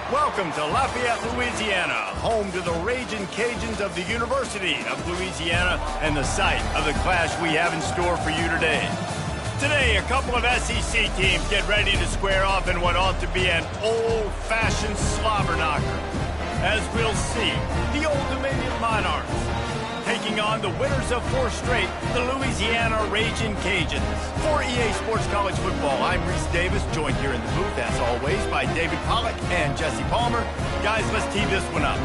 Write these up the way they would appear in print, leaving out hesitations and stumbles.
Welcome to Lafayette, Louisiana, home to the Ragin' Cajuns of the University of Louisiana and the site of the clash we have in store for you today. Today, a couple of SEC teams get ready to square off in what ought to be an old-fashioned slobber knocker. As we'll see, the Old Dominion Monarchs taking on the winners of 4 straight, the Louisiana Ragin' Cajuns. For EA Sports College Football, I'm Reese Davis, joined here in the booth, as always, by David Pollack and Jesse Palmer. Guys, let's tee this one up.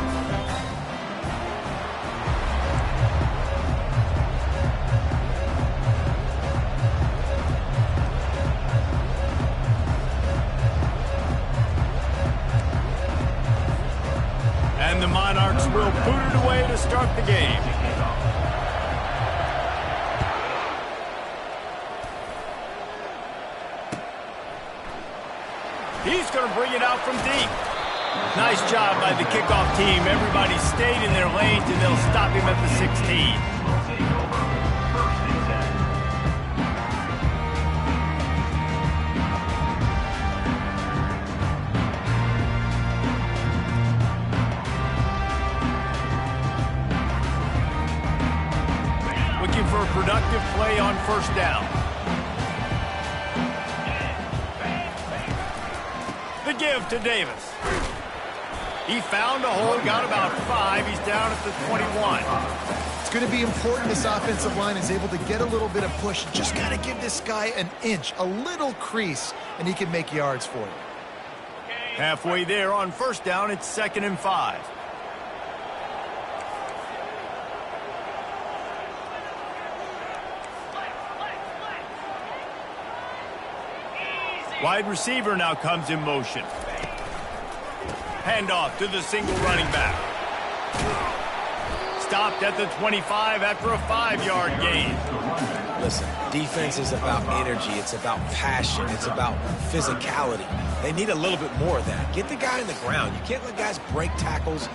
And the Monarchs will boot it away to start the game. He's going to bring it out from deep. Nice job by the kickoff team. Everybody stayed in their lanes, and they'll stop him at the 16. Looking for a productive play on first down. The give to Davis. He found a hole, got about 5. He's down at the 21. It's going to be important this offensive line is able to get a little bit of push. Just got to give this guy an inch, a little crease, and he can make yards for you. Halfway there on first down, it's 2nd and 5. Wide receiver now comes in motion. Handoff to the single running back. Stopped at the 25 after a 5-yard gain. Listen, defense is about energy. It's about passion. It's about physicality. They need a little bit more of that. Get the guy on the ground. You can't let guys break tackles.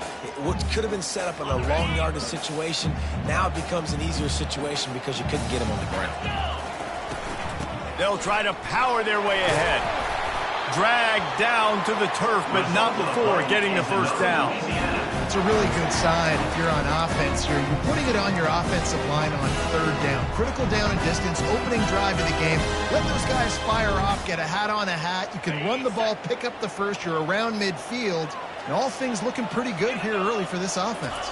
What could have been set up in a long yardage situation, now it becomes an easier situation because you couldn't get him on the ground. They'll try to power their way ahead. Dragged down to the turf, but not before getting the first down. It's a really good sign if you're on offense here. You're putting it on your offensive line on 3rd down. Critical down and distance, opening drive of the game. Let those guys fire off, get a hat on a hat. You can run the ball, pick up the first. You're around midfield. And all things looking pretty good here early for this offense.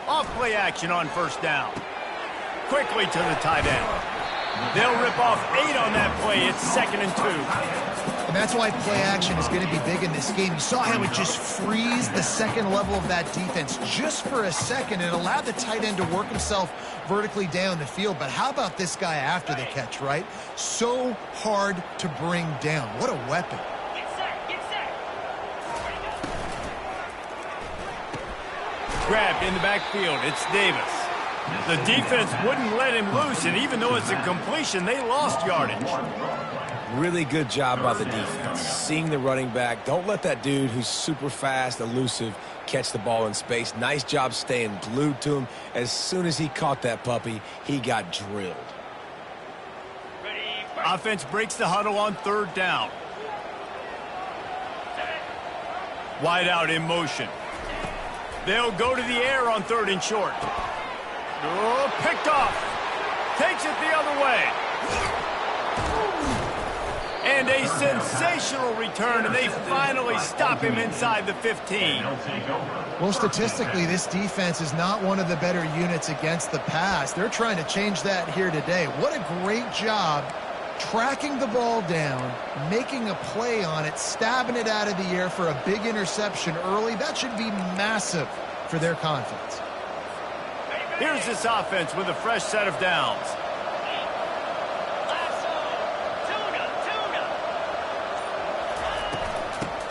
Off play action on first down. Quickly to the tight end. They'll rip off 8 on that play. It's 2nd and 2. And that's why play action is going to be big in this game. You saw how it just frees the second level of that defense just for a second. It allowed the tight end to work himself vertically down the field. But how about this guy after the catch, right? So hard to bring down. What a weapon. Get set, get set. Grabbed in the backfield. It's Davis. The defense wouldn't let him loose, and even though it's a completion, they lost yardage. Really good job by the defense. Seeing the running back. Don't let that dude who's super fast, elusive, catch the ball in space. Nice job staying glued to him. As soon as he caught that puppy, he got drilled. Offense breaks the huddle on 3rd down. Wide out in motion. They'll go to the air on 3rd and short. Oh, picked off. Takes it the other way. And a sensational return, and they finally stop him inside the 15. Well, statistically, this defense is not one of the better units against the pass. They're trying to change that here today. What a great job tracking the ball down, making a play on it, stabbing it out of the air for a big interception early. That should be massive for their confidence. Here's this offense with a fresh set of downs.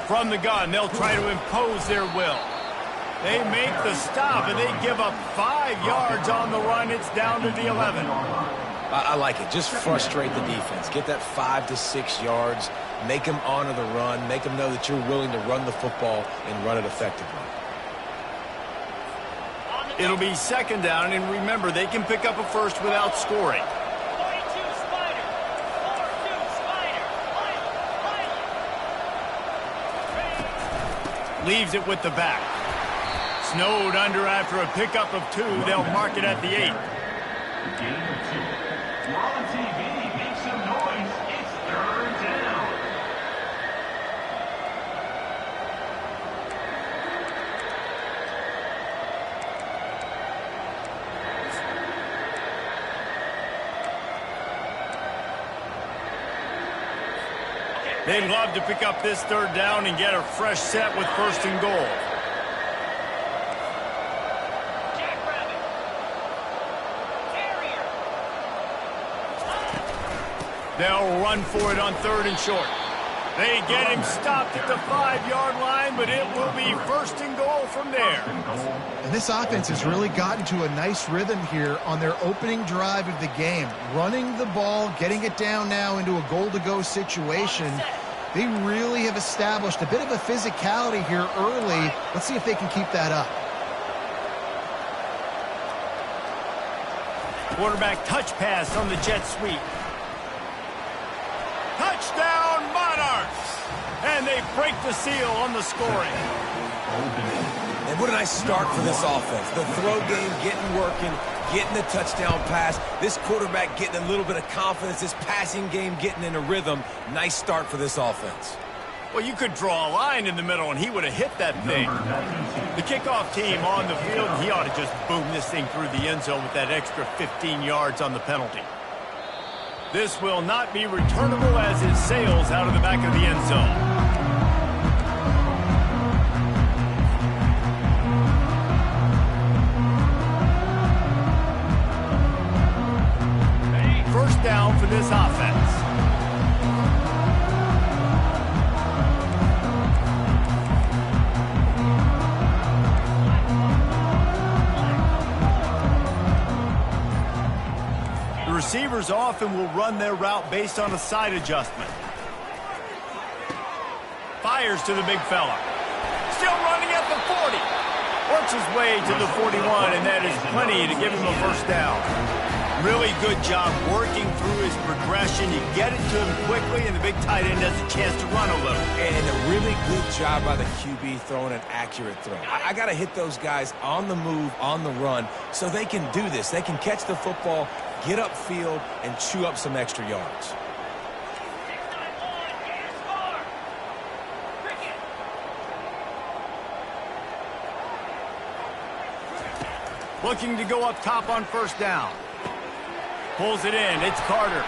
From the gun, they'll try to impose their will. They make the stop, and they give up 5 yards on the run. It's down to the 11. I like it. Just frustrate the defense. Get that 5 to 6 yards. Make them honor the run. Make them know that you're willing to run the football and run it effectively. It'll be 2nd down, and remember, they can pick up a first without scoring. 42 Spider. 42 Spider. Leaves it with the back. Snowed under after a pickup of 2. They'll mark it at the 8. We're on TV. Make some noise. It's 3rd down. They'd love to pick up this third down and get a fresh set with first and goal. Jackrabbit. Terrier. They'll run for it on third and short. They get him stopped at the 5-yard line, but it will be first and goal from there. And this offense has really gotten to a nice rhythm here on their opening drive of the game. Running the ball, getting it down now into a goal-to-go situation. They really have established a bit of a physicality here early. Let's see if they can keep that up. Quarterback touch pass on the jet sweep. Touchdown, Monarchs! And they break the seal on the scoring. And what a nice start for this offense. The throw game getting working, getting the touchdown pass. This quarterback getting a little bit of confidence. This passing game getting in a rhythm. Nice start for this offense. Well, you could draw a line in the middle, and he would have hit that thing. The kickoff team on the field, he ought to just boom this thing through the end zone with that extra 15 yards on the penalty. This will not be returnable as it sails out of the back of the end zone. First down for this offense. The receivers often will run their route based on a side adjustment. Fires to the big fella. Still running at the 40. Works his way to the 41, and that is plenty to give him a first down. Really good job working through his progression. You get it to him quickly, and the big tight end has a chance to run a little. And a really good job by the QB throwing an accurate throw. I got to hit those guys on the move, on the run, so they can do this. They can catch the football, get upfield, and chew up some extra yards. 691, get your score. Cricket. Looking to go up top on first down. Pulls it in. It's Carter.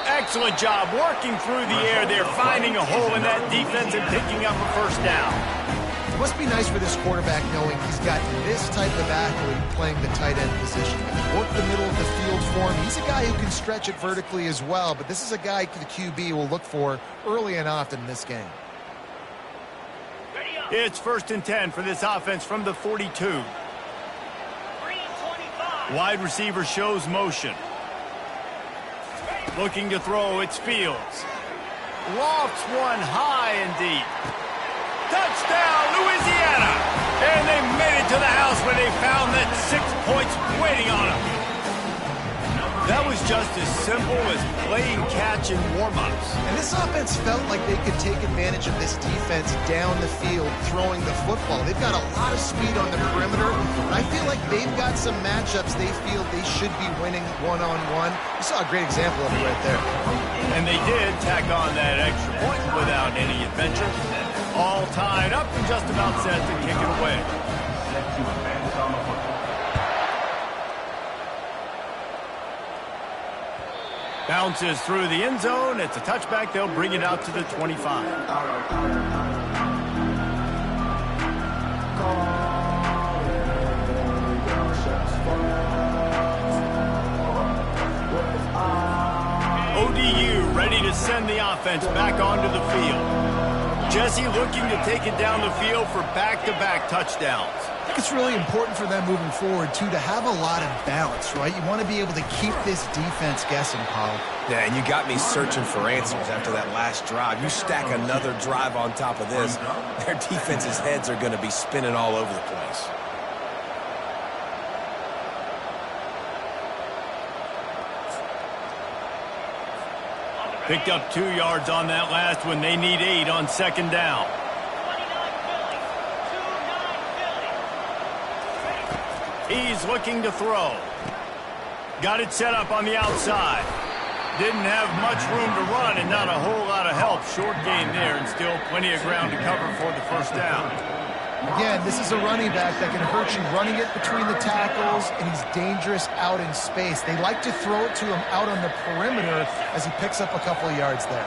Excellent job working through the air there, finding a hole in that defense and picking up a first down. It must be nice for this quarterback knowing he's got this type of athlete playing the tight end position. Work the middle of the field for him. He's a guy who can stretch it vertically as well, but this is a guy the QB will look for early and often in this game. Ready up. It's first and 10 for this offense from the 42. 325. Wide receiver shows motion. Looking to throw, it's Fields. Lofts one high and deep. Touchdown, Louisiana! And they made it to the house when they found that 6 points waiting on them. That was just as simple as playing catch and warm-ups. And this offense felt like they could take advantage of this defense down the field, throwing the football. They've got a lot of speed on the perimeter. I feel like they've got some matchups they feel they should be winning one-on-one. You saw a great example of it right there. And they did tack on that extra point without any adventure. All tied up and just about set to kick it away. Set to advance on the football. Bounces through the end zone. It's a touchback. They'll bring it out to the 25. ODU ready to send the offense back onto the field. Jesse looking to take it down the field for back-to-back touchdowns. I think it's really important for them moving forward, too, to have a lot of balance, right? You want to be able to keep this defense guessing, Paul. Yeah, and you got me searching for answers after that last drive. You stack another drive on top of this, their defense's heads are going to be spinning all over the place. Picked up 2 yards on that last one. They need 8 on second down. 29 Philly. 2-9 Philly. He's looking to throw. Got it set up on the outside. Didn't have much room to run and not a whole lot of help. Short gain there and still plenty of ground to cover for the first down. Again, this is a running back that can hurt you running it between the tackles, and he's dangerous out in space. They like to throw it to him out on the perimeter as he picks up a couple of yards there.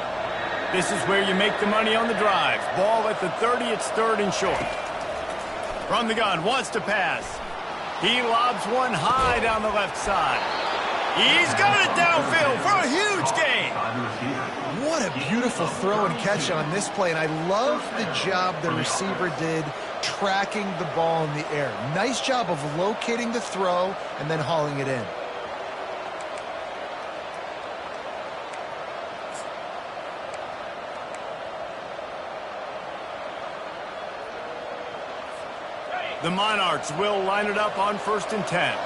This is where you make the money on the drives. Ball at the 30, it's third and short. From the gun, wants to pass. He lobs one high down the left side. He's got it downfield for a huge gain. What a beautiful throw and catch on this play, and I love the job the receiver did tracking the ball in the air. Nice job of locating the throw and then hauling it in. The Monarchs will line it up on 1st and 10.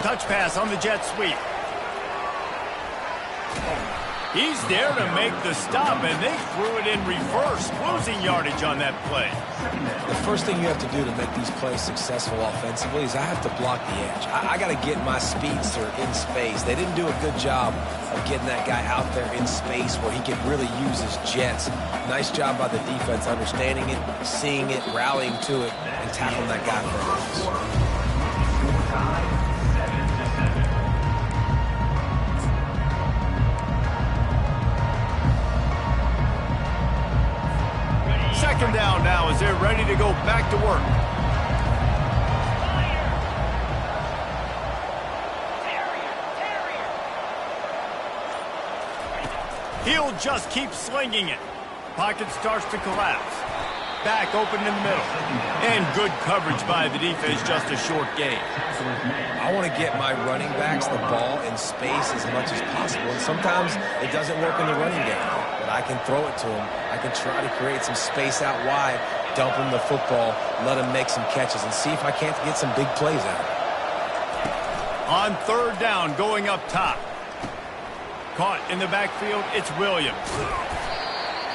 Touch pass on the jet sweep. He's there to make the stop, and they threw it in reverse, losing yardage on that play. The first thing you have to do to make these plays successful offensively is I have to block the edge. I got to get my speedster in space. They didn't do a good job of getting that guy out there in space where he can really use his jets. Nice job by the defense understanding it, seeing it, rallying to it, and tackling that guy for a loss. Second down now as they're ready to go back to work. He'll just keep slinging it. Pocket starts to collapse. Back open in the middle. And good coverage by the defense, just a short gain. I want to get my running backs the ball in space as much as possible. And sometimes it doesn't work in the running game. But I can throw it to him. I can try to create some space out wide, dump him the football, let him make some catches, and see if I can't get some big plays out of it. On third down, going up top. Caught in the backfield, it's Williams.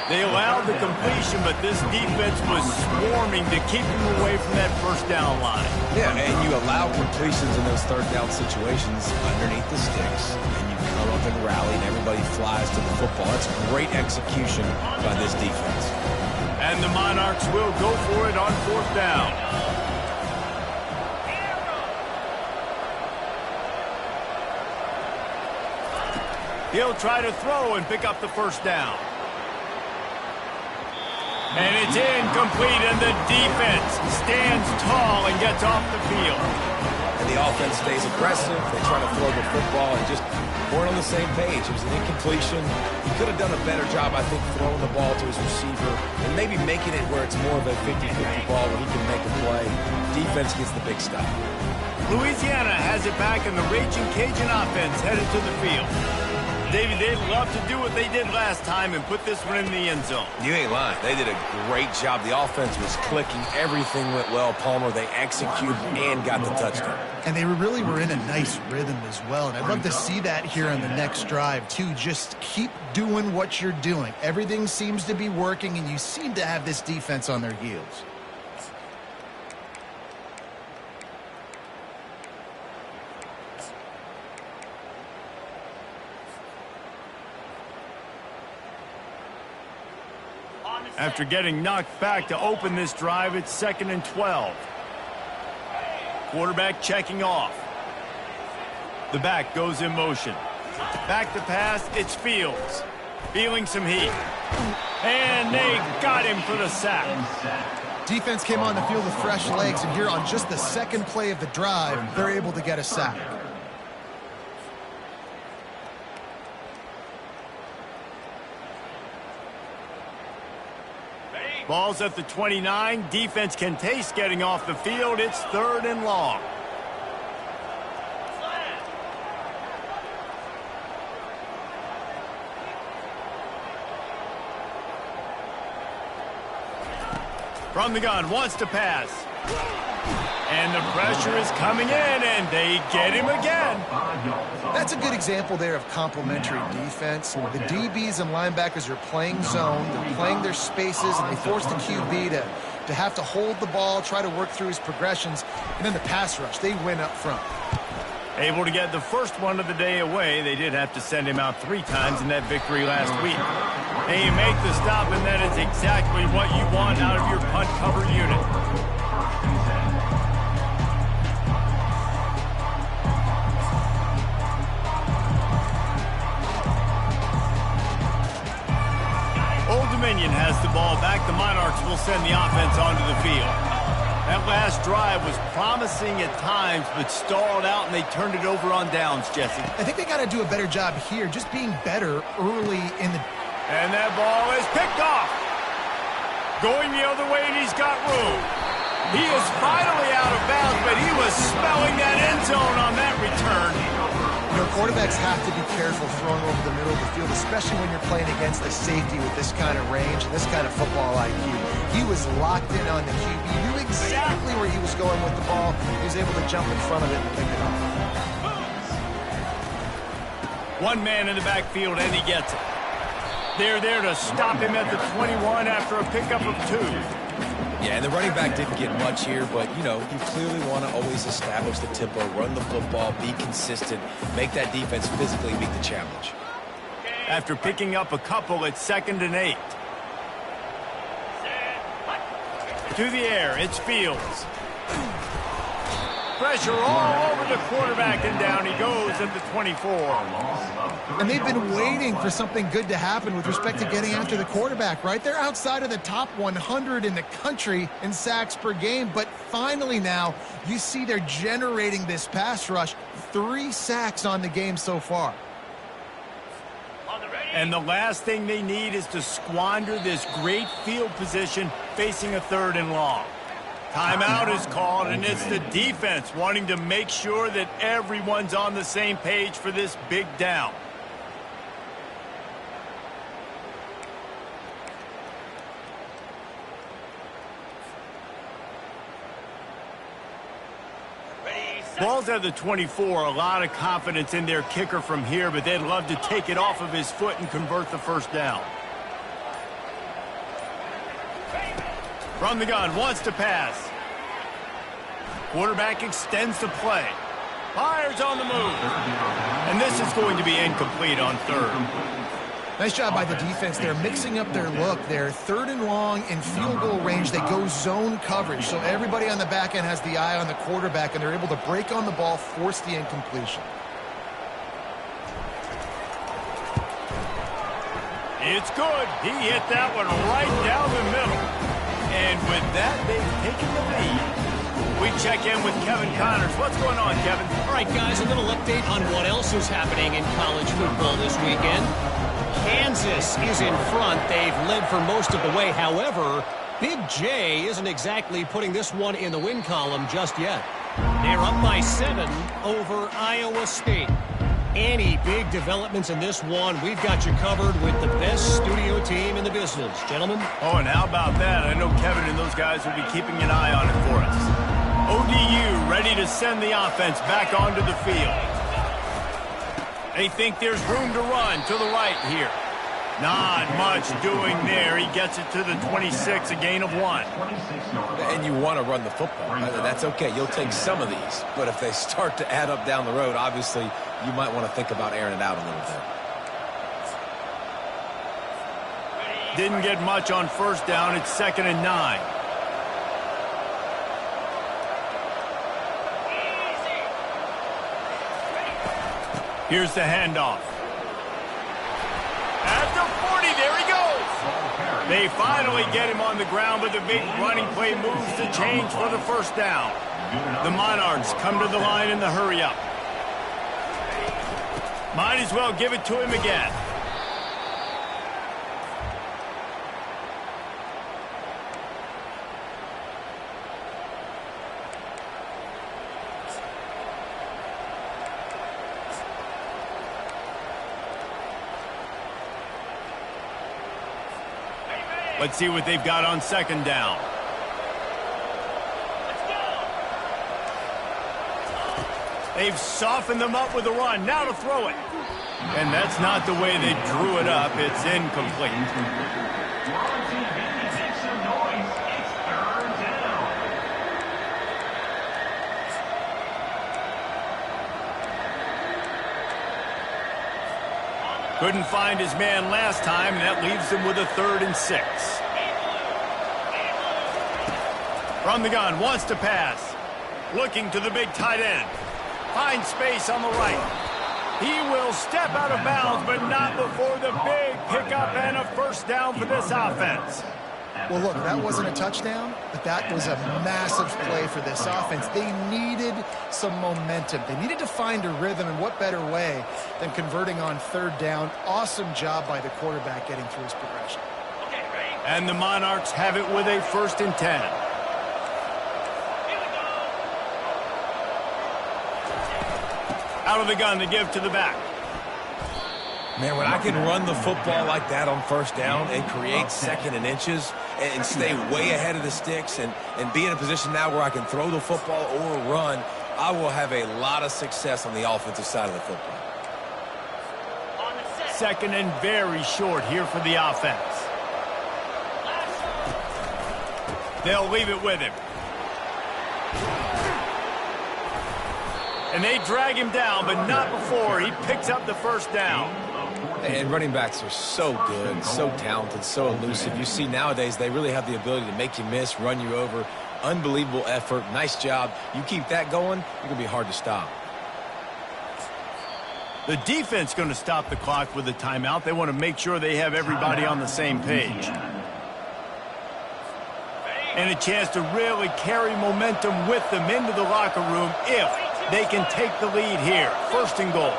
They allowed the completion, but this defense was swarming to keep him away from that first down line. Yeah, and you allow completions in those third down situations underneath the sticks, and you come up and rally, and everybody flies to the football. That's great execution by this defense. And the Monarchs will go for it on fourth down. He'll try to throw and pick up the first down. And it's incomplete, and the defense stands tall and gets off the field. And the offense stays aggressive. They try to throw the football and just weren't on the same page. It was an incompletion. He could have done a better job, I think, throwing the ball to his receiver and maybe making it where it's more of a 50-50 ball where he can make a play. Defense gets the big stop. Louisiana has it back, and the Raging Cajun offense headed to the field. David, they'd love to do what they did last time and put this one in the end zone. You ain't lying. They did a great job. The offense was clicking. Everything went well. Palmer, they executed and got the touchdown. And they really were in a nice rhythm as well. And I'd love to see that here on the next drive, too. Just keep doing what you're doing. Everything seems to be working, and you seem to have this defense on their heels. After getting knocked back to open this drive, it's 2nd and 12. Quarterback checking off. The back goes in motion. Back to pass, it's Fields. Feeling some heat. And they got him for the sack. Defense came on the field with fresh legs, and here on just the second play of the drive, they're able to get a sack. Ball's at the 29. Defense can taste getting off the field. It's 3rd and long. From the gun, wants to pass. And the pressure is coming in, and they get him again. That's a good example there of complementary defense. The DBs and linebackers are playing zone, they're playing their spaces, and they force the QB to have to hold the ball, try to work through his progressions, and then the pass rush, they win up front. Able to get the first one of the day away. They did have to send him out 3 times in that victory last week. They make the stop, and that is exactly what you want out of your punt cover unit. will send the offense onto the field. That last drive was promising at times, but stalled out, and they turned it over on downs, Jesse. I think they got to do a better job here, just being better early in the... And that ball is picked off. Going the other way, and he's got room. He is finally out of bounds, but he was smelling that end zone on that return. You know, quarterbacks have to be careful throwing over the middle of the field, especially when you're playing against a safety with this kind of range and this kind of football IQ. He was locked in on the QB, knew exactly where he was going with the ball. He was able to jump in front of it and pick it up. One man in the backfield, and he gets it. They're there to stop him at the 21 after a pickup of 2. Yeah, and the running back didn't get much here, but, you know, you clearly want to always establish the tempo, run the football, be consistent, make that defense physically meet the challenge. After picking up a couple, it's 2nd and 8. To the air, it's Fields. Pressure all over the quarterback, and down he goes at the 24. And they've been waiting for something good to happen with respect to getting after the quarterback, right? They're outside of the top 100 in the country in sacks per game, but finally now you see they're generating this pass rush. 3 sacks on the game so far. And the last thing they need is to squander this great field position facing a 3rd and long. Timeout is called, and it's the defense wanting to make sure that everyone's on the same page for this big down. Ball's at the 24. A lot of confidence in their kicker from here, but they'd love to take it off of his foot and convert the first down. From the gun, wants to pass. Quarterback extends the play. Fires on the move. And this is going to be incomplete on 3rd. Nice job by the defense. They're mixing up their look. They're 3rd and long in field goal range. They go zone coverage. So everybody on the back end has the eye on the quarterback, and they're able to break on the ball, force the incompletion. It's good. He hit that one right down the middle. And with that, they've taken the lead. We check in with Kevin Connors. What's going on, Kevin? All right, guys, a little update on what else is happening in college football this weekend. Kansas is in front. They've led for most of the way. However, Big J isn't exactly putting this one in the win column just yet. They're up by 7 over Iowa State. Any big developments in this one, we've got you covered with the best studio team in the business. Gentlemen? Oh, and how about that? I know Kevin and those guys will be keeping an eye on it for us. ODU ready to send the offense back onto the field. They think there's room to run to the right here. Not much doing there. He gets it to the 26, a gain of 1. And you want to run the football. That's okay. You'll take some of these. But if they start to add up down the road, obviously you might want to think about airing it out a little bit. Didn't get much on 1st down. It's 2nd and 9. Here's the handoff. At the 40, there he goes. They finally get him on the ground, but the big running play moves the change for the 1st down. The Monarchs come to the line in the hurry-up. Might as well give it to him again. Let's see what they've got on 2nd down. They've softened them up with a run. Now to throw it. And that's not the way they drew it up. It's incomplete. Couldn't find his man last time, and that leaves him with a 3rd and 6. From the gun, wants to pass. Looking to the big tight end. Finds space on the right. He will step out of bounds, but not before the big pickup and a 1st down for this offense. Well, look, that wasn't a touchdown, but that was a massive play for this offense. They needed some momentum. They needed to find a rhythm, and what better way than converting on third down. Awesome job by the quarterback getting through his progression. And the Monarchs have it with a 1st and 10. Out of the gun to give to the back. Man, when I can run the football like that on 1st down and create 2nd and inches and stay way ahead of the sticks and be in a position now where I can throw the football or run, I will have a lot of success on the offensive side of the football. 2nd and very short here for the offense. They'll leave it with him. And they drag him down, but not before he picks up the 1st down. And running backs are so good, so talented, so elusive. You see nowadays they really have the ability to make you miss, run you over. Unbelievable effort. Nice job. You keep that going, you're going to be hard to stop. The defense going to stop the clock with a timeout. They want to make sure they have everybody on the same page. And a chance to really carry momentum with them into the locker room if they can take the lead here. 1st and goal.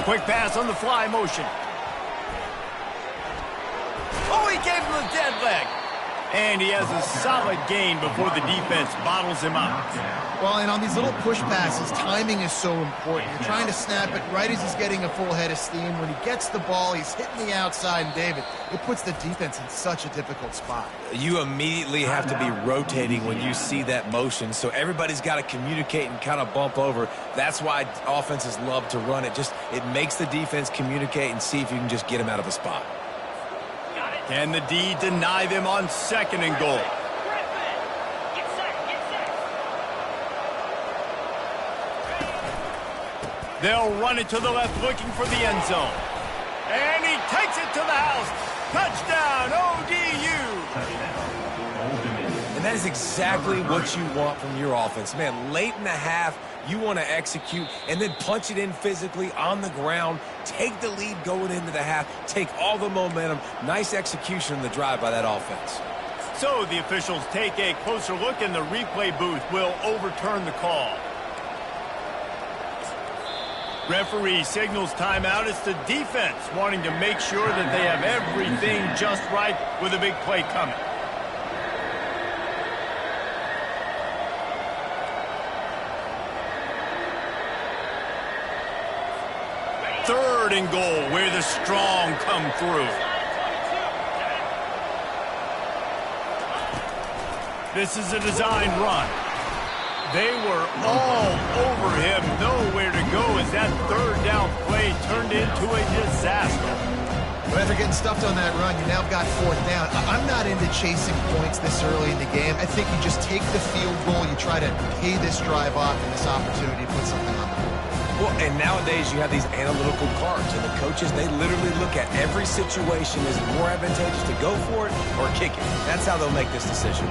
Quick pass on the fly motion. Oh, he gave him the dead leg. And he has a solid gain before the defense bottles him up. Well, and on these little push passes, timing is so important. You're trying to snap it right as he's getting a full head of steam. When he gets the ball, he's hitting the outside, and David, it puts the defense in such a difficult spot. You immediately have to be rotating when you see that motion, so everybody's got to communicate and kind of bump over. That's why offenses love to run it. It makes the defense communicate and see if you can just get him out of a spot. Can the D deny them on 2nd and goal? They'll run it to the left, looking for the end zone. And he takes it to the house. Touchdown, ODU. And that is exactly what you want from your offense. Man, late in the half, you want to execute and then punch it in physically on the ground, take the lead going into the half, take all the momentum. Nice execution in the drive by that offense. So the officials take a closer look, and the replay booth will overturn the call. Referee signals timeout. It's the defense wanting to make sure that they have everything just right with a big play coming. Third and goal, where the strong come through. This is a design run. They were all over him, nowhere to go as that 3rd down play turned into a disaster. But after getting stuffed on that run, you now got 4th down. I'm not into chasing points this early in the game. I think you just take the field goal, you try to pay this drive off and this opportunity to put something on the board. Well, and nowadays you have these analytical cards, and the coaches, they literally look at every situation. Is it more advantageous to go for it or kick it? That's how they'll make this decision.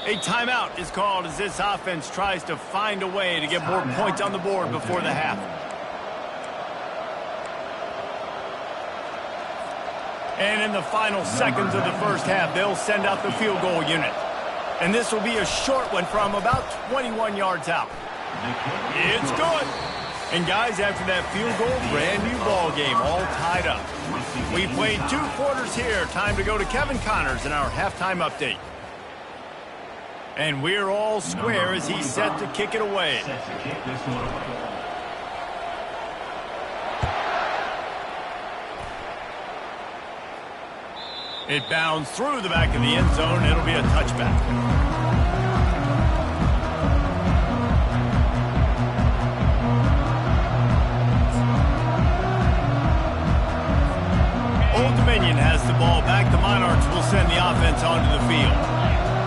A timeout is called as this offense tries to find a way to get more points on the board before the half. And in the final seconds of the 1st half, they'll send out the field goal unit. And this will be a short one from about 21 yards out. It's good. And guys, after that field goal, brand new ball game, all tied up. We played 2 quarters here. Time to go to Kevin Connors in our halftime update. And we're all square as he's set to kick it away. It bounds through the back of the end zone. It'll be a touchback. Old Dominion has the ball back. The Monarchs will send the offense onto the field.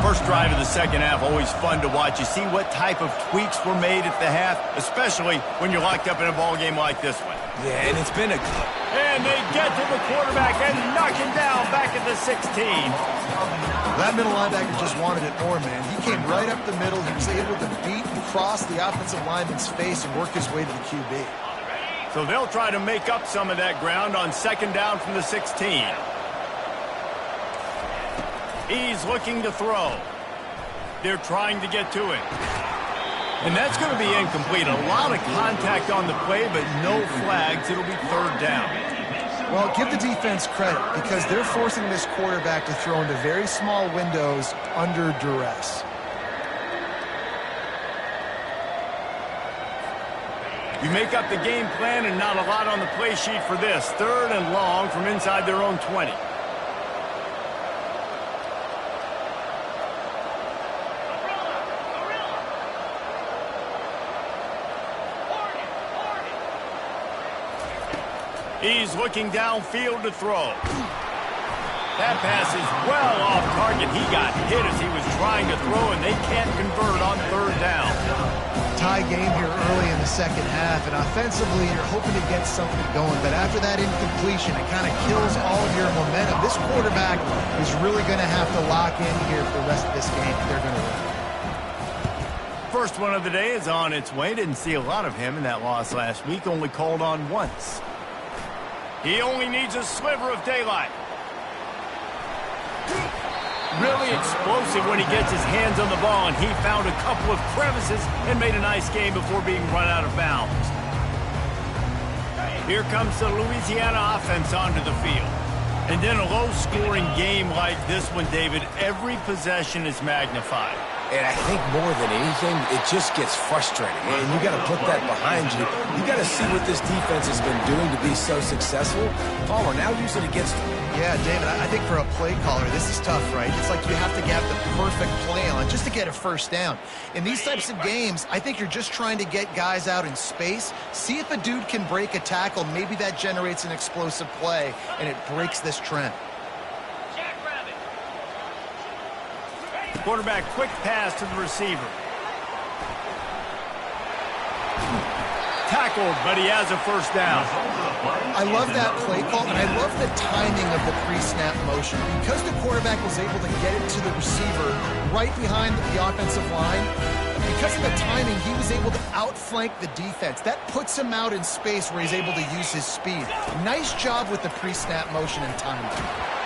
First drive of the 2nd half, always fun to watch. You see what type of tweaks were made at the half, especially when you're locked up in a ball game like this one. Yeah, and it's been a... And they get to the quarterback and knock him down back at the 16. That middle linebacker just wanted it more, man. He came right up the middle. He was able to beat and cross the offensive lineman's face and work his way to the QB. So they'll try to make up some of that ground on second down from the 16. He's looking to throw. They're trying to get to it. And that's going to be incomplete. A lot of contact on the play, but no flags. It'll be third down. Well, give the defense credit because they're forcing this quarterback to throw into very small windows under duress. You make up the game plan and not a lot on the play sheet for this. Third and long from inside their own 20. He's looking downfield to throw. That pass is well off target. He got hit as he was trying to throw, and they can't convert on third down. Tie game here early in the second half, and offensively you're hoping to get something going, but after that incompletion, it kind of kills all of your momentum. This quarterback is really going to have to lock in here for the rest of this game if they're going to win. First one of the day is on its way. Didn't see a lot of him in that loss last week, only called on once. He only needs a sliver of daylight. Really explosive when he gets his hands on the ball, and he found a couple of crevices and made a nice game before being run out of bounds. Here comes the Louisiana offense onto the field. And in a low-scoring game like this one, David, every possession is magnified. And I think more than anything, it just gets frustrating. And you got to put that behind you. You got to see what this defense has been doing to be so successful. Palmer, now use it against them. Yeah, David, I think for a play caller, this is tough, right? It's like you have to get the perfect play on just to get a first down. In these types of games, I think you're just trying to get guys out in space, see if a dude can break a tackle. Maybe that generates an explosive play, and it breaks this trend. Quarterback quick pass to the receiver. Tackled, but he has a first down. I love that play call, and I love the timing of the pre-snap motion. Because the quarterback was able to get it to the receiver right behind the offensive line, because of the timing, he was able to outflank the defense. That puts him out in space where he's able to use his speed. Nice job with the pre-snap motion and timing.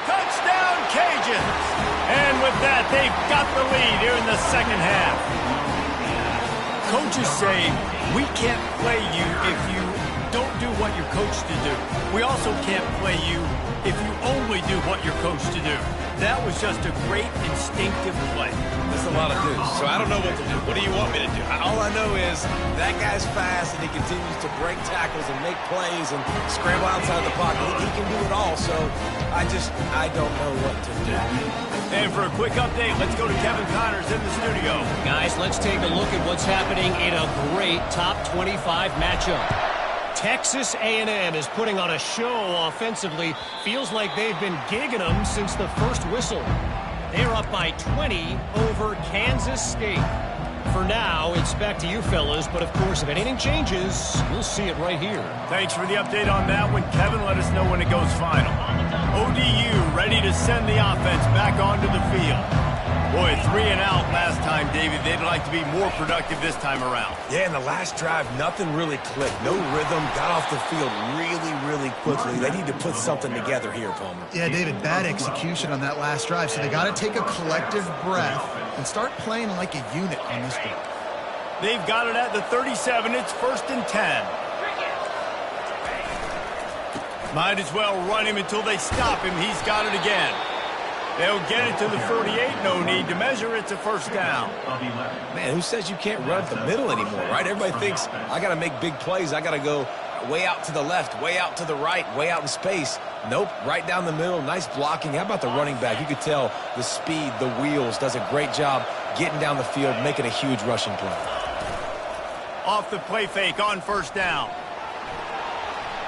Touchdown, Cajuns! And with that, they've got the lead here in the second half. Coaches say, we can't play you if you don't do what you're coached to do. We also can't play you if you only do what you're coached to do. That was just a great instinctive play. That's a lot of dudes, so I don't know what to do. What do you want me to do? All I know is that guy's fast, and he continues to break tackles and make plays and scramble outside the pocket. He can do it all, so I don't know what to do. And for a quick update, let's go to Kevin Connors in the studio. Guys, let's take a look at what's happening in a great top 25 matchup. Texas A&M is putting on a show offensively. Feels like they've been gigging them since the first whistle. They're up by 20 over Kansas State. For now, it's back to you fellas, but of course, if anything changes, we'll see it right here. Thanks for the update on that one, Kevin. Let us know when it goes final. ODU ready to send the offense back onto the field. Boy, 3 and out last time, David. They'd like to be more productive this time around. Yeah, in the last drive, nothing really clicked. No rhythm, got off the field really quickly. They need to put something together here, Palmer. Yeah, David, bad execution on that last drive, so they got to take a collective breath and start playing like a unit on this one. They've got it at the 37. It's 1st and 10. Might as well run him until they stop him. He's got it again. They'll get it to the 48. No need to measure. It's a first down. Man, who says you can't run the middle anymore, right? Everybody thinks, I got to make big plays. I got to go way out to the left, way out to the right, way out in space. Nope, right down the middle. Nice blocking. How about the running back? You could tell the speed, the wheels, does a great job getting down the field, making a huge rushing play. Off the play fake on first down.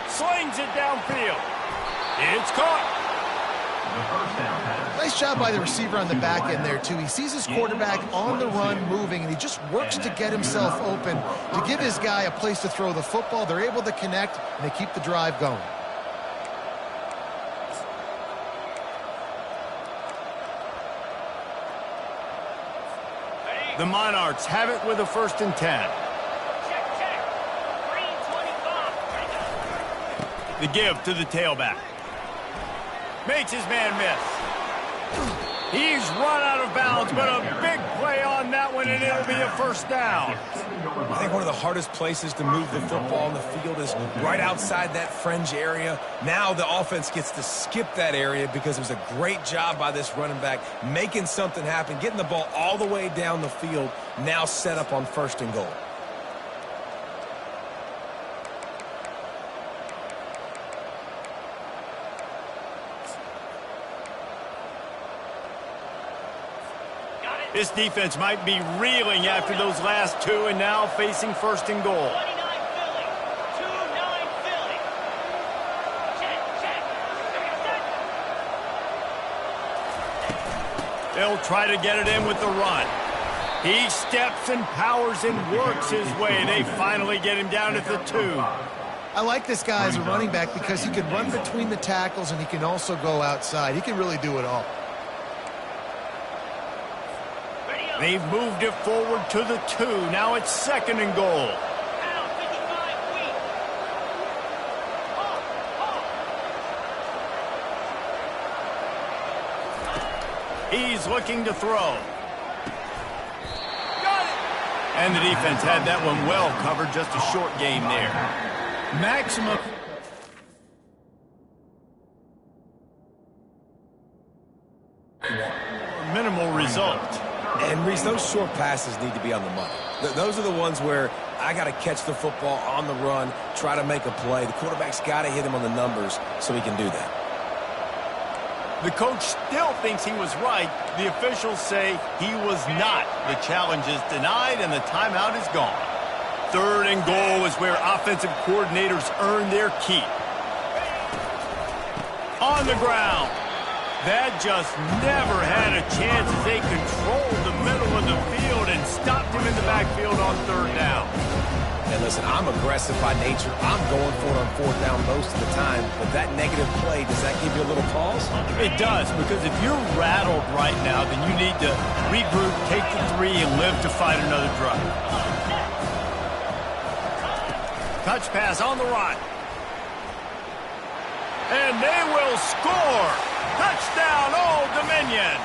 Slings it downfield. It's caught. Nice job by the receiver on the back end there, too. He sees his quarterback on the run moving, and he just works to get himself open to give his guy a place to throw the football. They're able to connect, and they keep the drive going. The Monarchs have it with a 1st and 10. Check. Green 25. The give to the tailback. Makes his man miss. He's run out of bounds, but a big play on that one, and it'll be a 1st down. I think one of the hardest places to move the football on the field is right outside that fringe area. Now the offense gets to skip that area because it was a great job by this running back making something happen, getting the ball all the way down the field, now set up on 1st and goal. This defense might be reeling after those last two and now facing 1st and goal. 29 Philly. 29 Philly. Check. They'll try to get it in with the run. He steps and powers and works his way. They finally get him down at the 2. I like this guy as a running back because he can run between the tackles and he can also go outside. He can really do it all. They've moved it forward to the 2. Now it's 2nd and goal. Pound 55 weak. He's looking to throw. Got it! And the defense had that one well covered. Just a short game there. Maximum. Minimal result. And, Reese, those short passes need to be on the money. Those are the ones where I got to catch the football on the run, try to make a play. The quarterback's got to hit him on the numbers so he can do that. The coach still thinks he was right. The officials say he was not. The challenge is denied, and the timeout is gone. 3rd and goal is where offensive coordinators earn their keep. On the ground. That just never had a chance as they controlled the middle of the field and stopped him in the backfield on 3rd down. And listen, I'm aggressive by nature. I'm going for it on 4th down most of the time. But that negative play, does that give you a little pause? It does, because if you're rattled right now, then you need to regroup, take the 3, and live to fight another drive. Touch pass on the run. And they will score. Touchdown, Old Dominion.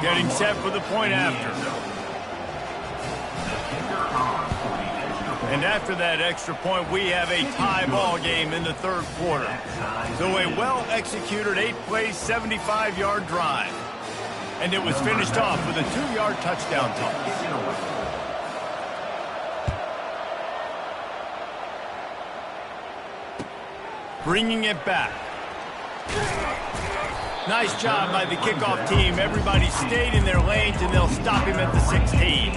Getting set for the point after. And after that extra point, we have a tie ball game in the 3rd quarter. So a well-executed 8-play, 75-yard drive. And it was finished off with a 2-yard touchdown toss. Bringing it back. Nice job by the kickoff team. Everybody stayed in their lanes, and they'll stop him at the 16.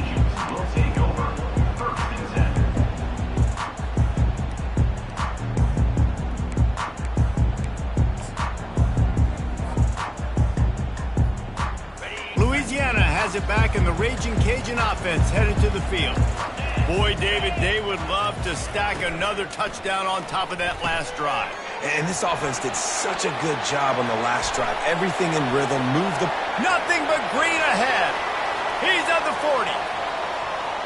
Louisiana has it back, and the Raging Cajun offense headed to the field. Boy, David, they would love to stack another touchdown on top of that last drive. And this offense did such a good job on the last drive. Everything in rhythm, moved the... Nothing but green ahead. He's at the 40.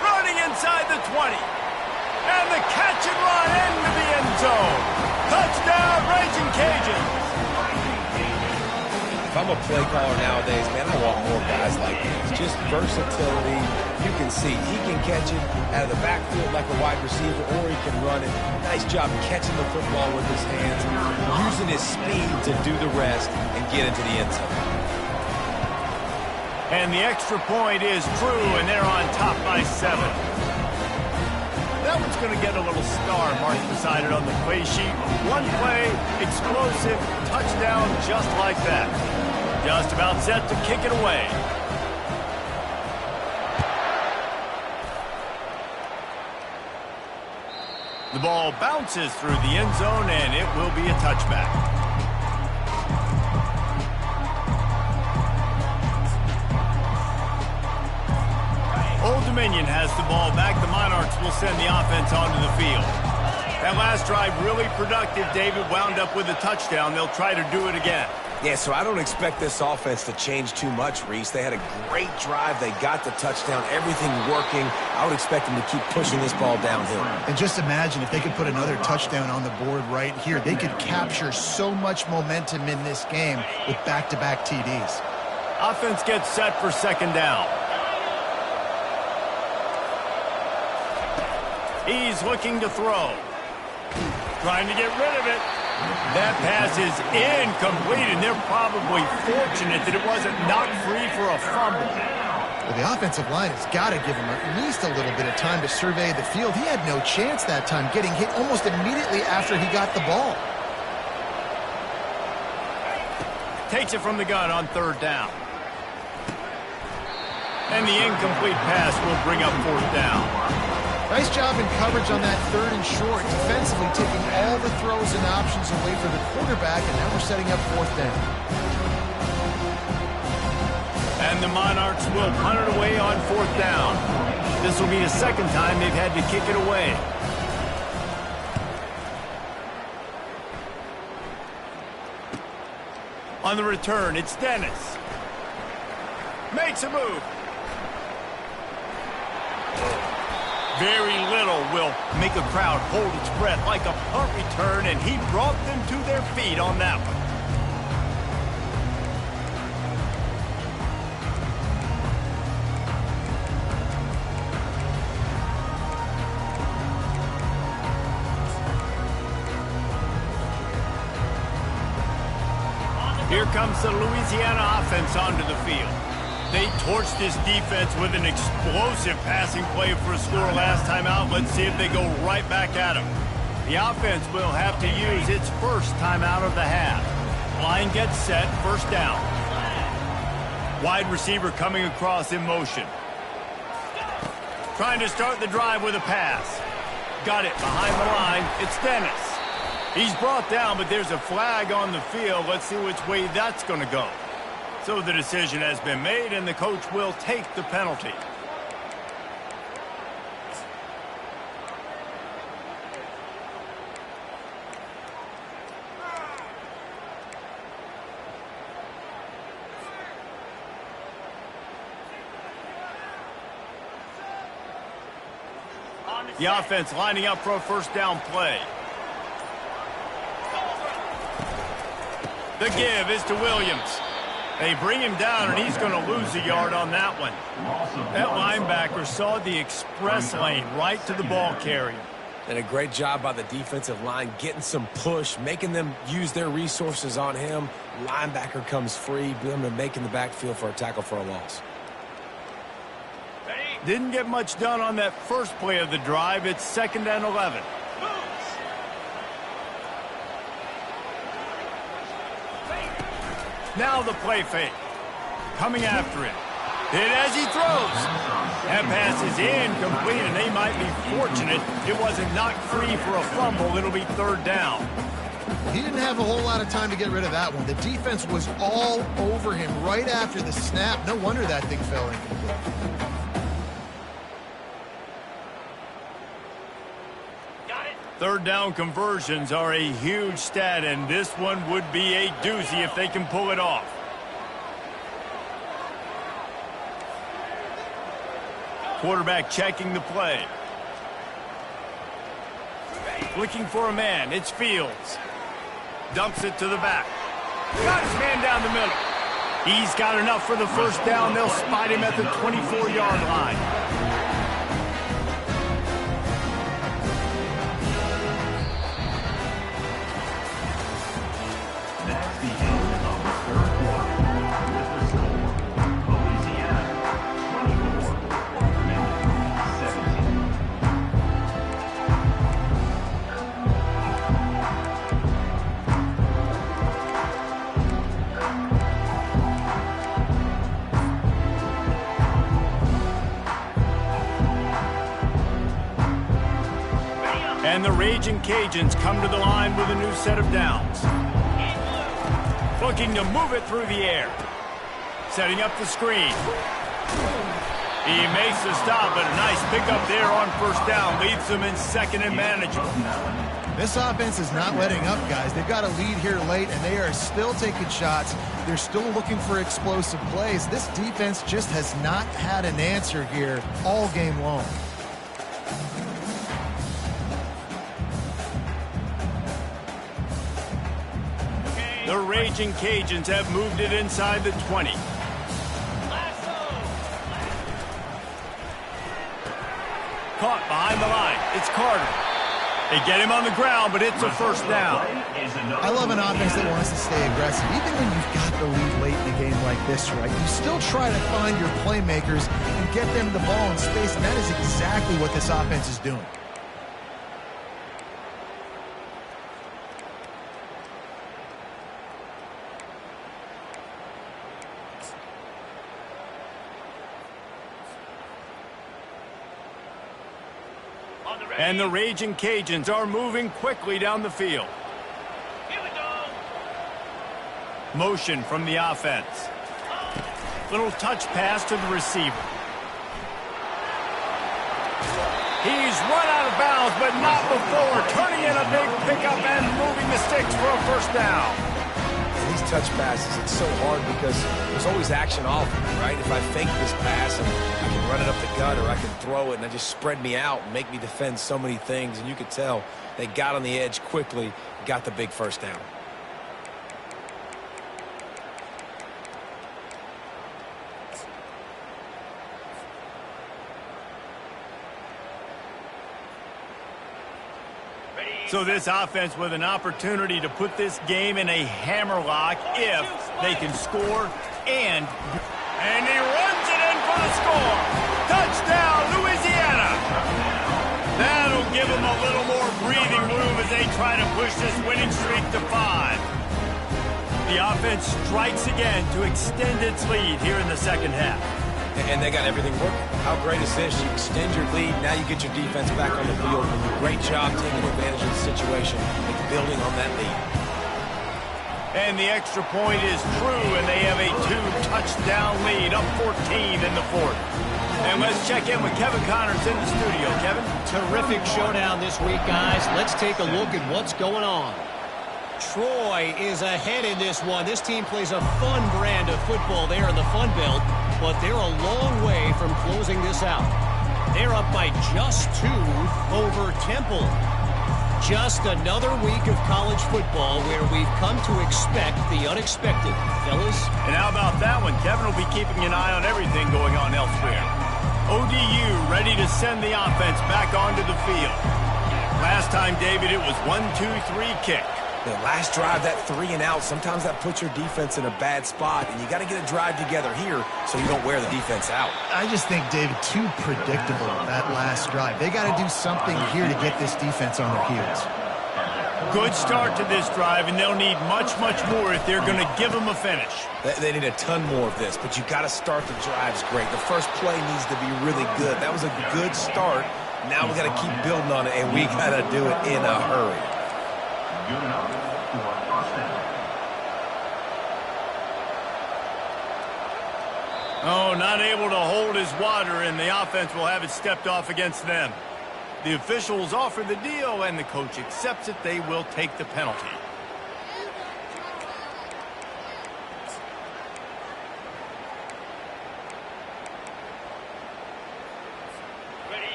Running inside the 20. And the catch and run into the end zone. Touchdown, Raging Cajuns. If I'm a play caller nowadays, man, I want more guys like this. Just versatility. You can see he can catch it out of the backfield like a wide receiver, or he can run it. Nice job catching the football with his hands, using his speed to do the rest and get into the end zone. And the extra point is true, and they're on top by 7. That one's going to get a little star marked beside it on the play sheet. One play, explosive, touchdown just like that. Just about set to kick it away. The ball bounces through the end zone, and it will be a touchback. Canyon has the ball back. The Monarchs will send the offense onto the field. That last drive really productive. David wound up with a touchdown. They'll try to do it again. Yeah, so I don't expect this offense to change too much, Reese. They had a great drive. They got the touchdown. Everything working. I would expect them to keep pushing this ball downhill. And just imagine if they could put another touchdown on the board right here. They could capture so much momentum in this game with back-to-back TDs. Offense gets set for second down. He's looking to throw. Trying to get rid of it. That pass is incomplete, and they're probably fortunate that it wasn't knocked free for a fumble. Well, the offensive line has got to give him at least a little bit of time to survey the field. He had no chance that time, getting hit almost immediately after he got the ball. Takes it from the gun on third down. And the incomplete pass will bring up fourth down. Nice job in coverage on that third and short, defensively taking all the throws and options away for the quarterback, and now we're setting up fourth down. And the Monarchs will punt it away on fourth down. This will be the second time they've had to kick it away. On the return, it's Dennis. Makes a move. Very little will make a crowd hold its breath like a punt return, and he brought them to their feet on that one. Here comes the Louisiana offense onto the field. They torched this defense with an explosive passing play for a score last time out. Let's see if they go right back at them. The offense will have to use its first timeout of the half. Line gets set, first down. Wide receiver coming across in motion. Trying to start the drive with a pass. Got it behind the line. It's Dennis. He's brought down, but there's a flag on the field. Let's see which way that's going to go. So the decision has been made, and the coach will take the penalty. The offense lining up for a first down play. The give is to Williams. They bring him down, and he's going to lose a yard on that one. That linebacker saw the express lane right to the ball carrier. And a great job by the defensive line getting some push, making them use their resources on him. Linebacker comes free, making the backfield for a tackle for a loss. Didn't get much done on that first play of the drive. It's second and 11. Now the play fake. Coming after him. Hit as he throws. That pass is incomplete, and they might be fortunate it wasn't knocked free for a fumble. It'll be third down. He didn't have a whole lot of time to get rid of that one. The defense was all over him right after the snap. No wonder that thing fell incomplete. Third down conversions are a huge stat, and this one would be a doozy if they can pull it off. Quarterback checking the play. Looking for a man. It's Fields. Dumps it to the back. Got his man down the middle. He's got enough for the first down. They'll spot him at the 24-yard line. And the Raging Cajuns come to the line with a new set of downs. Looking to move it through the air. Setting up the screen. He makes the stop, but a nice pickup there on first down. Leaves them in second and manageable. This offense is not letting up, guys. They've got a lead here late, and they are still taking shots. They're still looking for explosive plays. This defense just has not had an answer here all game long. The Raging Cajuns have moved it inside the 20. Caught behind the line. It's Carter. They get him on the ground, but it's a first down. I love an offense that wants to stay aggressive. Even when you've got the lead late in a game like this, right, you still try to find your playmakers and get them the ball in space, and that is exactly what this offense is doing. And the Raging Cajuns are moving quickly down the field. Here we go. Motion from the offense. Little touch pass to the receiver. He's run out of bounds, but not before turning in a big pickup and moving the sticks for a first down. These touch passes, it's so hard because there's always action off of it, right? If I fake this pass and I can run it up the gut, or I can throw it and it just spread me out and make me defend so many things, and you could tell they got on the edge quickly, got the big first down. So this offense with an opportunity to put this game in a hammerlock if they can score and he runs it in for the score. Touchdown, Louisiana. That'll give them a little more breathing room as they try to push this winning streak to 5. The offense strikes again to extend its lead here in the second half. And they got everything working. How great is this? You extend your lead, now you get your defense back on the field. Great job taking advantage of the situation and building on that lead. And the extra point is true, and they have a 2-touchdown lead, up 14 in the fourth. And let's check in with Kevin Connors in the studio. Kevin? Terrific showdown this week, guys. Let's take a look at what's going on. Troy is ahead in this one. This team plays a fun brand of football there in the Fun Belt, but they're a long way from closing this out. They're up by just 2 over Temple. Just another week of college football where we've come to expect the unexpected, fellas. And how about that one? Kevin will be keeping an eye on everything going on elsewhere. ODU ready to send the offense back onto the field. Last time, David, it was 1-2-3 kick. The last drive, that 3 and out, sometimes that puts your defense in a bad spot, and you got to get a drive together here so you don't wear the defense out. I just think, David, too predictable that last drive. They got to do something here to get this defense on their heels. Good start to this drive, and they'll need much, much more if they're going to give them a finish. They need a ton more of this, but you got to start the drives great. The first play needs to be really good. That was a good start. Now we got to keep building on it, and we got to do it in a hurry. Good enough for first down. Oh, not able to hold his water, and the offense will have it stepped off against them. The officials offer the deal, and the coach accepts it. They will take the penalty.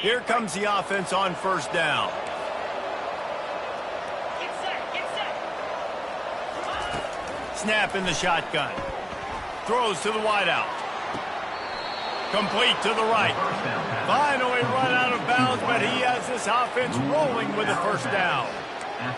Here comes the offense on first down. Snap in the shotgun. Throws to the wideout. Complete to the right. Finally run out of bounds, but he has this offense rolling with a first down.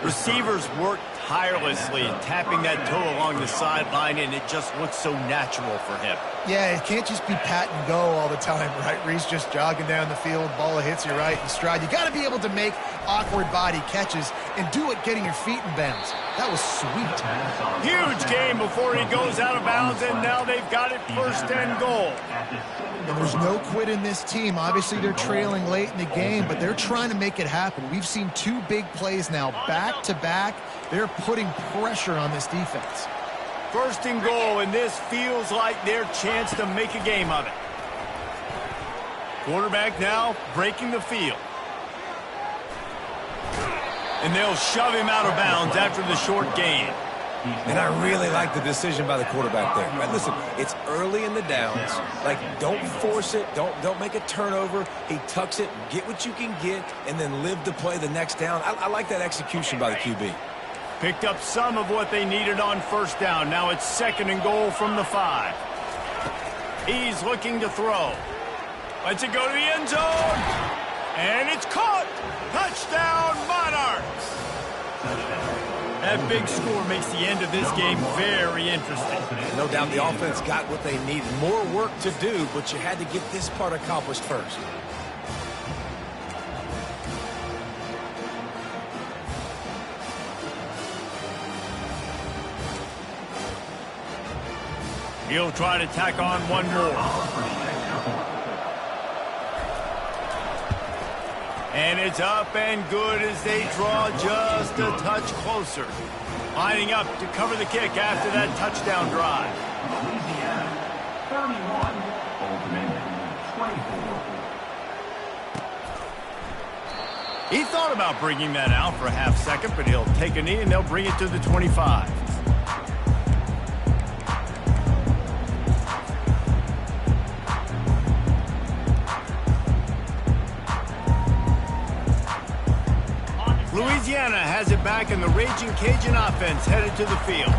Receivers work tirelessly, tapping that toe along the sideline, and it just looks so natural for him. Yeah, it can't just be pat and go all the time, right? Reese just jogging down the field, ball hits you right in stride. You got to be able to make awkward body catches and do it getting your feet in bounds. That was sweet. Huge game before he goes out of bounds, and now they've got it first and goal. And there's no quit in this team. Obviously, they're trailing late in the game, but they're trying to make it happen. We've seen 2 big plays now, back-to-back. They're putting pressure on this defense. First and goal, and this feels like their chance to make a game of it. Quarterback now breaking the field. And they'll shove him out of bounds after the short gain. And I really like the decision by the quarterback there. Right, listen, it's early in the downs. Like, don't force it. Don't make a turnover. He tucks it, get what you can get, and then live to play the next down. I like that execution by the QB. Picked up some of what they needed on first down. Now it's 2nd and goal from the 5. He's looking to throw. Lets it go to the end zone. And it's caught. Touchdown, Monarchs. That big score makes the end of this game very interesting. No doubt the offense got what they needed. More work to do, but you had to get this part accomplished first. He'll try to tack on one more. And it's up and good as they draw just a touch closer. Lining up to cover the kick after that touchdown drive. Louisiana, 31. Old Dominion, 24. He thought about bringing that out for a half second, but he'll take a knee and they'll bring it to the 25. Louisiana has it back, and the Raging Cajun offense headed to the field.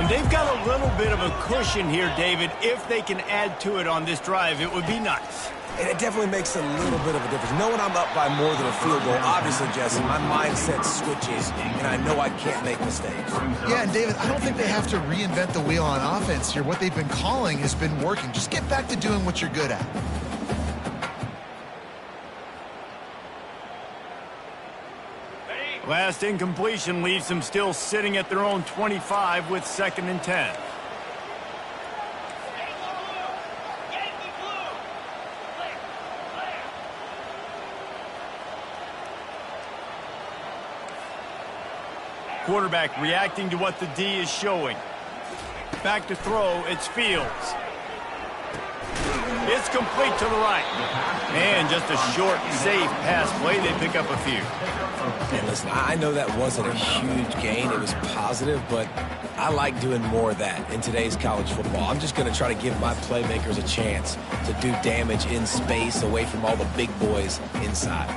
And they've got a little bit of a cushion here, David. If they can add to it on this drive, it would be nice. And it definitely makes a little bit of a difference. Knowing I'm up by more than a field goal, obviously, Jesse, my mindset switches, and I know I can't make mistakes. Yeah, and David, I don't think they have to reinvent the wheel on offense here. What they've been calling has been working. Just get back to doing what you're good at. Last incompletion leaves them still sitting at their own 25 with 2nd and 10. Quarterback reacting to what the D is showing. Back to throw, it's Fields. It's complete to the right. And just a short, safe pass play. They pick up a few. And listen, I know that wasn't a huge gain. It was positive, but I like doing more of that in today's college football. I'm just going to try to give my playmakers a chance to do damage in space away from all the big boys inside.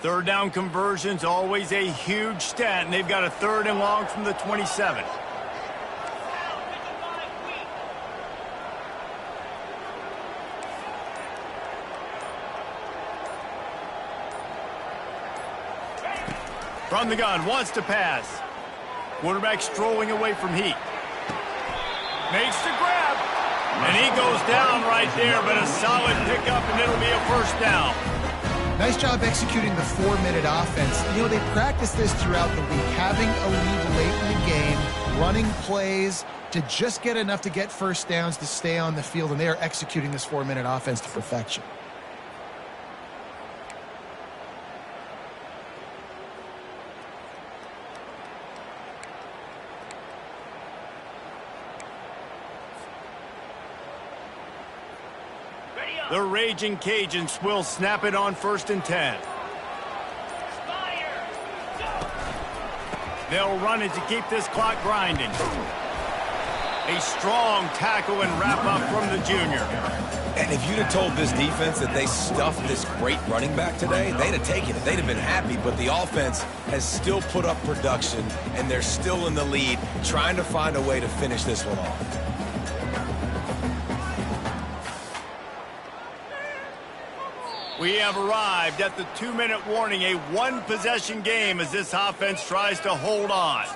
Third down conversions, always a huge stat, and they've got a 3rd and long from the 27. From the gun, wants to pass. Quarterback strolling away from heat. Makes the grab. And he goes down right there, but a solid pickup, and it'll be a 1st down. Nice job executing the 4-minute offense. You know, they practice this throughout the week, having a lead late in the game, running plays to just get enough to get 1st downs to stay on the field, and they are executing this 4-minute offense to perfection. The Raging Cajuns will snap it on 1st and 10. They'll run it to keep this clock grinding. A strong tackle and wrap up from the junior. And if you'd have told this defense that they stuffed this great running back today, they'd have taken it. They'd have been happy, but the offense has still put up production, and they're still in the lead, trying to find a way to finish this one off. We have arrived at the 2-minute warning, a 1-possession game as this offense tries to hold on.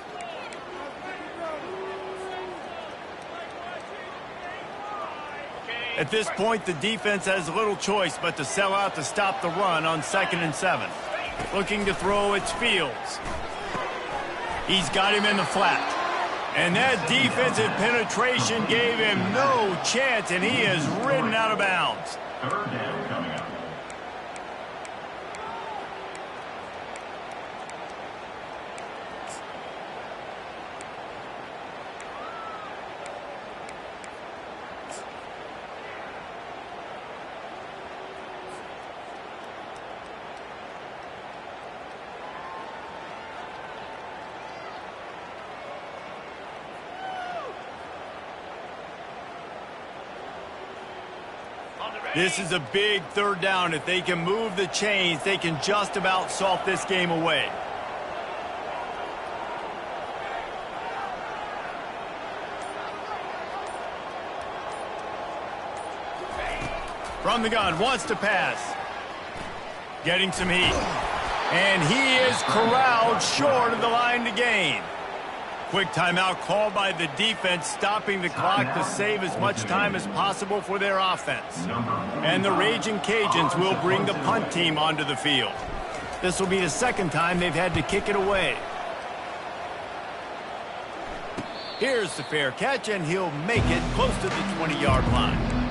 At this point, the defense has little choice but to sell out to stop the run on 2nd and 7. Looking to throw, it's Fields. He's got him in the flat. And that defensive penetration gave him no chance, and he is ridden out of bounds. Third down coming up. This is a big third down. If they can move the chains, they can just about salt this game away. From the gun, wants to pass. Getting some heat. And he is corralled short of the line to gain. Quick timeout called by the defense, stopping the clock to save as much time as possible for their offense. And the Raging Cajuns will bring the punt team onto the field. This will be the second time they've had to kick it away. Here's the fair catch, and he'll make it close to the 20-yard line.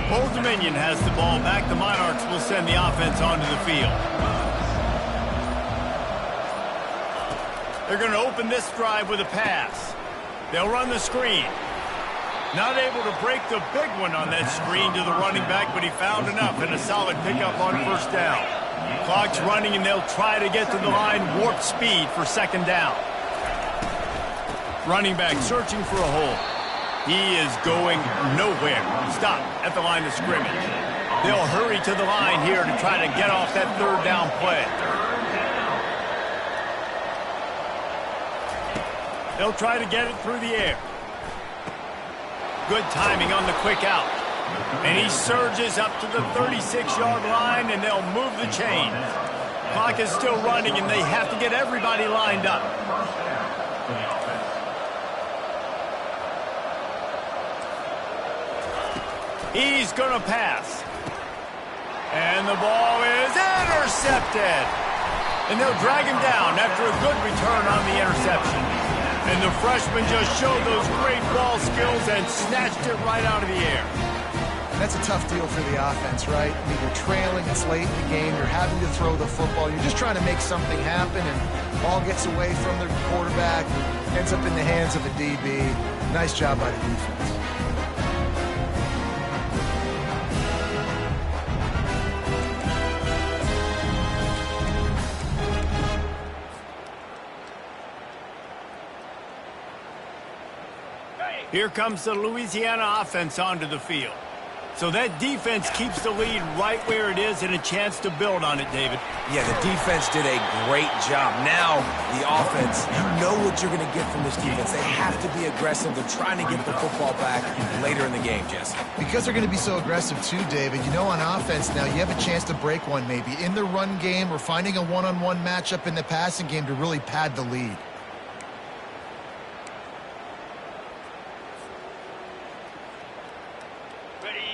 Old Dominion has the ball back. The Monarchs will send the offense onto the field. They're going to open this drive with a pass. They'll run the screen. Not able to break the big one on that screen to the running back, but he found enough and a solid pickup on first down. Clock's running, and they'll try to get to the line warp speed for second down. Running back searching for a hole. He is going nowhere. Stop at the line of scrimmage. They'll hurry to the line here to try to get off that third down play. They'll try to get it through the air. Good timing on the quick out. And he surges up to the 36-yard line, and they'll move the chains. Clock is still running, and they have to get everybody lined up. He's going to pass. And the ball is intercepted. And they'll drag him down after a good return on the interception. And the freshman just showed those great ball skills and snatched it right out of the air. That's a tough deal for the offense, right? I mean, you're trailing, it's late in the game, you're having to throw the football, you're just trying to make something happen, and ball gets away from the quarterback, ends up in the hands of a DB. Nice job by the defense. Here comes the Louisiana offense onto the field. So that defense keeps the lead right where it is and a chance to build on it, David. Yeah, the defense did a great job. Now, the offense, you know what you're going to get from this defense. They have to be aggressive. They're trying to get the football back later in the game, Jesse. Because they're going to be so aggressive too, David, you know on offense now you have a chance to break one maybe in the run game or finding a one-on-one matchup in the passing game to really pad the lead.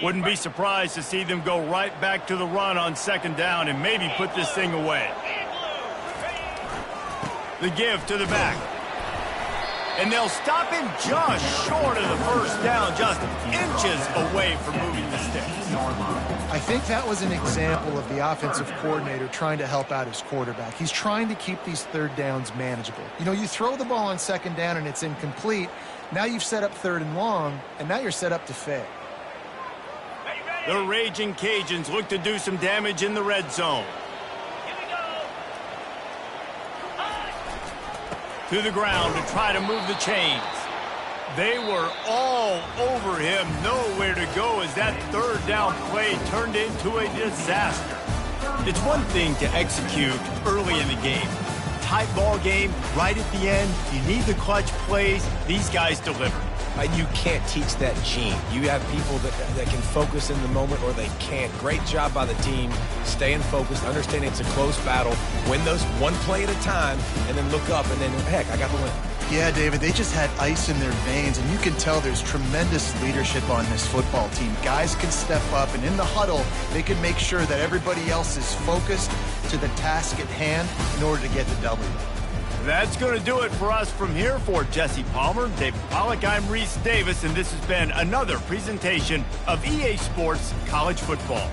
Wouldn't be surprised to see them go right back to the run on second down and maybe put this thing away. The give to the back. And they'll stop him just short of the first down, just inches away from moving the sticks. I think that was an example of the offensive coordinator trying to help out his quarterback. He's trying to keep these third downs manageable. You know, you throw the ball on second down and it's incomplete. Now you've set up third and long, and now you're set up to fail. The Raging Cajuns look to do some damage in the red zone. To the ground to try to move the chains. They were all over him, nowhere to go as that third down play turned into a disaster. It's one thing to execute early in the game. Tight ball game, right at the end, you need the clutch plays. These guys deliver. You can't teach that gene. You have people that can focus in the moment or they can't. Great job by the team, staying focused, understanding it's a close battle, win those one play at a time, and then look up and then, heck, I got the win. Yeah, David, they just had ice in their veins, and you can tell there's tremendous leadership on this football team. Guys can step up, and in the huddle, they can make sure that everybody else is focused to the task at hand in order to get the W. That's going to do it for us from here. For Jesse Palmer, David Pollack, I'm Reese Davis, and this has been another presentation of EA Sports College Football.